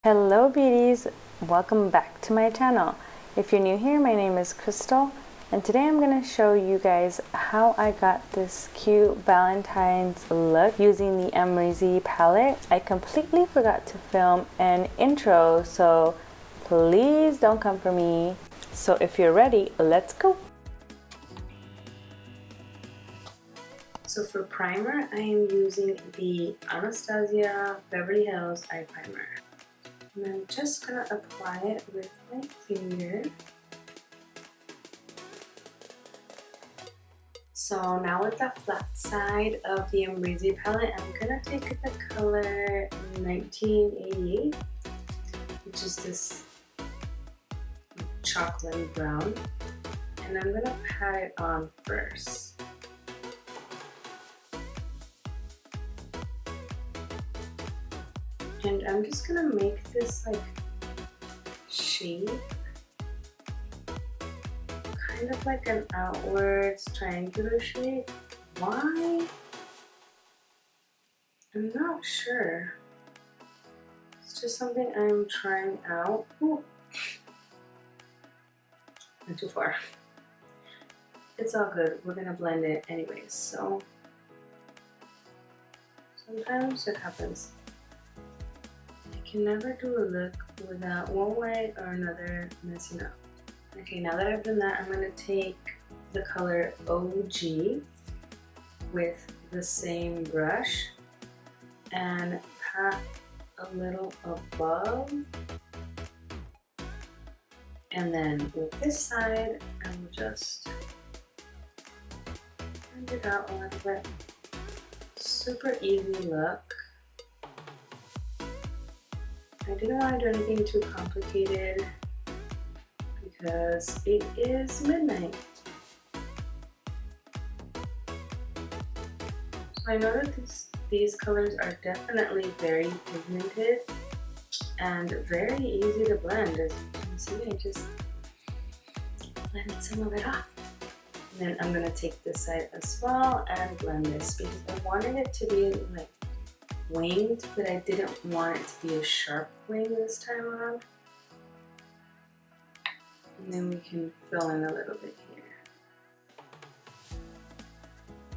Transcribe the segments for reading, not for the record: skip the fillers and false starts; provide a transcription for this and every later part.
Hello beauties, welcome back to my channel. If you're new here, my name is Crystal and today I'm going to show you guys how I got this cute Valentine's look using the Amrezy palette. I completely forgot to film an intro, so please don't come for me. So if you're ready, let's go. So for primer, I am using the Anastasia Beverly Hills Eye Primer. And I'm just going to apply it with my finger. So now with the flat side of the Amrezy palette, I'm going to take the color 1988, which is this chocolate brown, and I'm going to pat it on first. And I'm just gonna make this like shape, kind of like an outwards triangular shape. Why? I'm not sure. It's just something I'm trying out. Ooh. Not too far. It's all good. We're gonna blend it anyways, so sometimes it happens. I can never do a look without one way or another messing up. Okay, now that I've done that, I'm going to take the color OG with the same brush and pat a little above. And then with this side, I will just blend it out a little bit. Super easy look. I didn't want to do anything too complicated because it is midnight. So I know that these colors are definitely very pigmented and very easy to blend. As you can see, I just blended some of it off. And then I'm going to take this side as well and blend this because I wanted it to be like winged, but I didn't want it to be a sharp wing this time around. And then we can fill in a little bit here.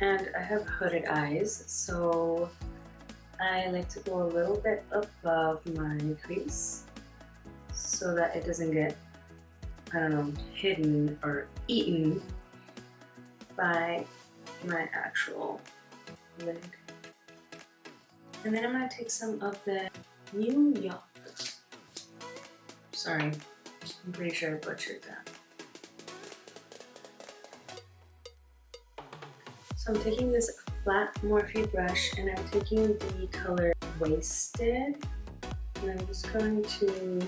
And I have hooded eyes, so I like to go a little bit above my crease so that it doesn't get, I don't know, hidden or eaten by my actual lid. And then I'm going to take some of the llyoooonnggg. Sorry, I'm pretty sure I butchered that. So I'm taking this flat Morphe brush and I'm taking the color Wasted. And I'm just going to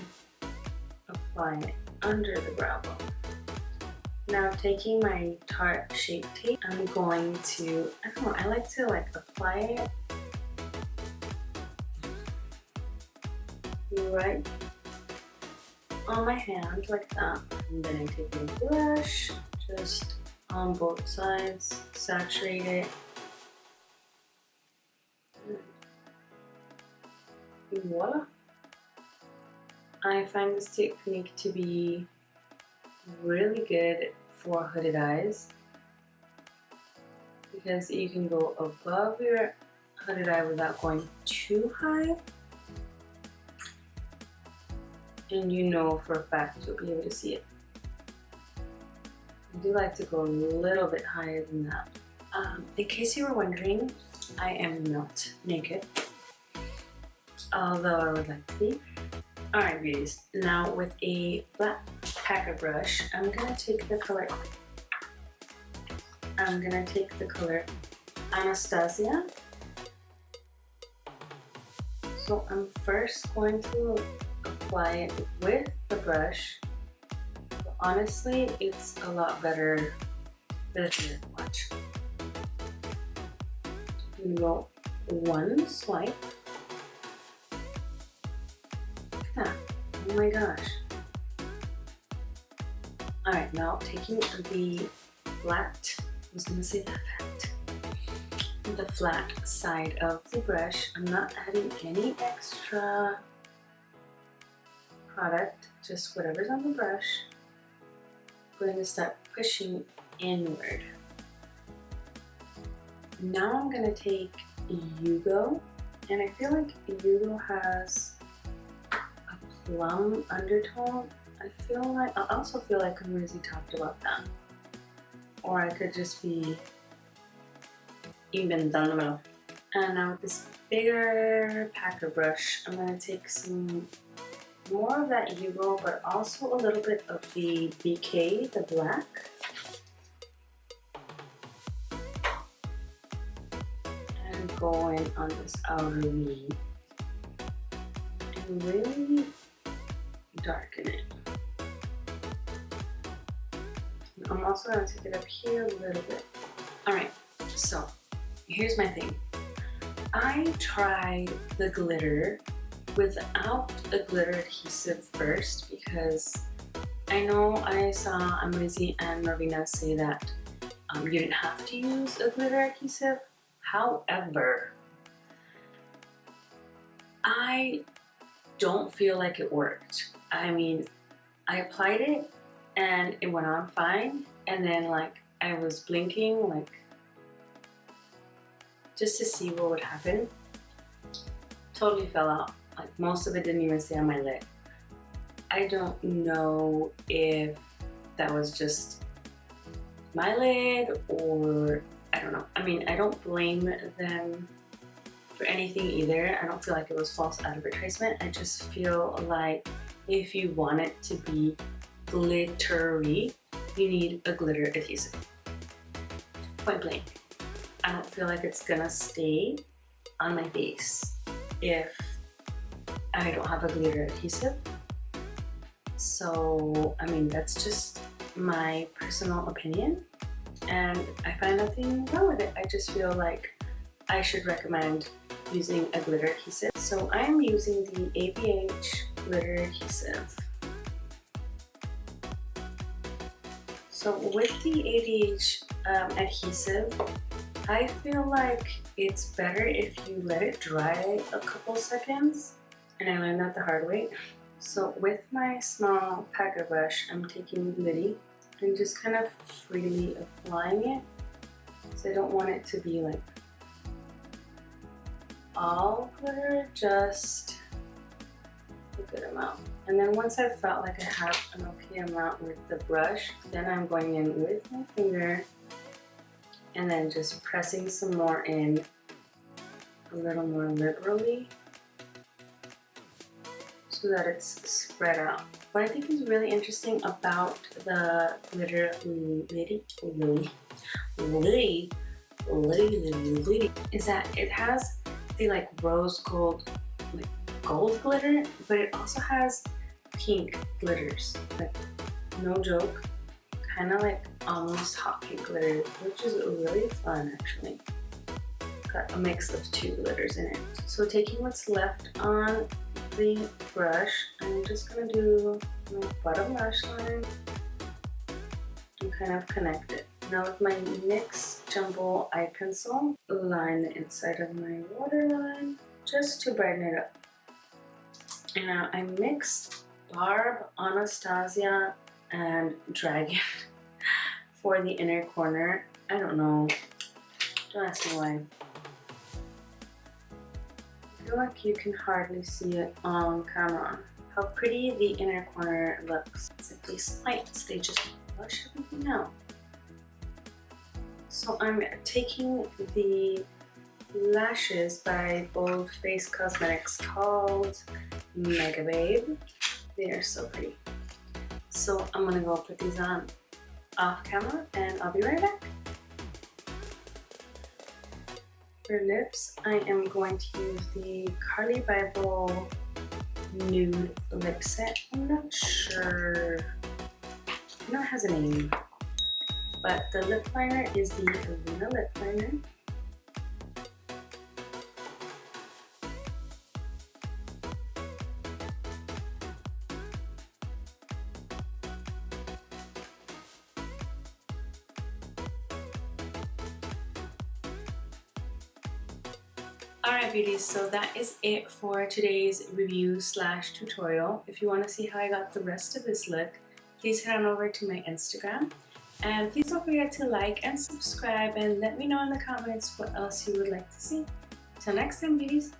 apply it under the brow bone. Now taking my Tarte Shape Tape, I'm going to, I don't know, I like to like apply it right on my hand like that, and then I take my brush just on both sides, saturate it, and voila. I find this technique to be really good for hooded eyes because you can go above your hooded eye without going too high. And you know for a fact you'll be able to see it. I do like to go a little bit higher than that. In case you were wondering, I am not naked, although I would like to be. Alright beauties, now with a flat packer brush, I'm going to take the color Anastasia. So I'm first going to apply it with the brush. But honestly, it's a lot better with it. Watch. I'm gonna go one swipe. Look at that. Oh my gosh. Alright, now taking the flat, I was gonna say that the flat side of the brush. I'm not adding any extra product, just whatever's on the brush. I'm going to start pushing inward. Now I'm going to take llloooonnggg, and I feel like llyoooonnggg has a plum undertone. I also feel like Amrezy talked about that. Or I could just be inventando. And now with this bigger packer brush, I'm going to take some more of that llyoooonnggg, but also a little bit of the BK, the black. And go in on this outer V and really darken it. I'm also going to take it up here a little bit. Alright, so here's my thing. I tried the glitter without a glitter adhesive first because I know I saw Amrezy and Marina say that you didn't have to use a glitter adhesive. However, I don't feel like it worked. I mean, I applied it and it went on fine, and then like I was blinking like just to see what would happen. Totally fell out. Like most of it didn't even stay on my lid. I don't know if that was just my lid or I don't know. I mean, I don't blame them for anything either. I don't feel like it was false advertisement. I just feel like if you want it to be glittery, you need a glitter adhesive. Point blank. I don't feel like it's gonna stay on my face if I don't have a glitter adhesive. So, I mean, that's just my personal opinion, and I find nothing wrong with it. I just feel like I should recommend using a glitter adhesive. So I'm using the ABH glitter adhesive. So with the ABH adhesive, I feel like it's better if you let it dry a couple seconds, and I learned that the hard way. So with my small packer brush, I'm taking Liddy and just kind of freely applying it. So I don't want it to be like all glitter, just a good amount. And then once I felt like I have an okay amount with the brush, then I'm going in with my finger and then just pressing some more in a little more liberally so that it's spread out. What I think is really interesting about the glitter Liddy is that it has the like rose gold, like gold glitter, but it also has pink glitters. Like, no joke, kind of like almost hot pink glitter, which is really fun actually. Got a mix of two glitters in it. So taking what's left on the brush, I'm just gonna do my bottom lash line and kind of connect it. Now with my NYX Jumbo eye pencil, line the inside of my waterline just to brighten it up. And now I mixed Barb, Anastasia, and Dragon for the inner corner. I don't know. Don't ask me why. I feel like you can hardly see it on camera. How pretty the inner corner looks. Simply lights, they just flush everything out. So I'm taking the lashes by Bold Face Cosmetics called Mega Babe. They are so pretty. So I'm gonna go put these on off camera and I'll be right back. For lips, I am going to use the Carly Bible Nude Lip Set. I'm not sure. I know it has a name, but the lip liner is the Arena lip liner. Alright beauties, so that is it for today's review slash tutorial. If you want to see how I got the rest of this look, please head on over to my Instagram. And please don't forget to like and subscribe and let me know in the comments what else you would like to see. Till next time beauties!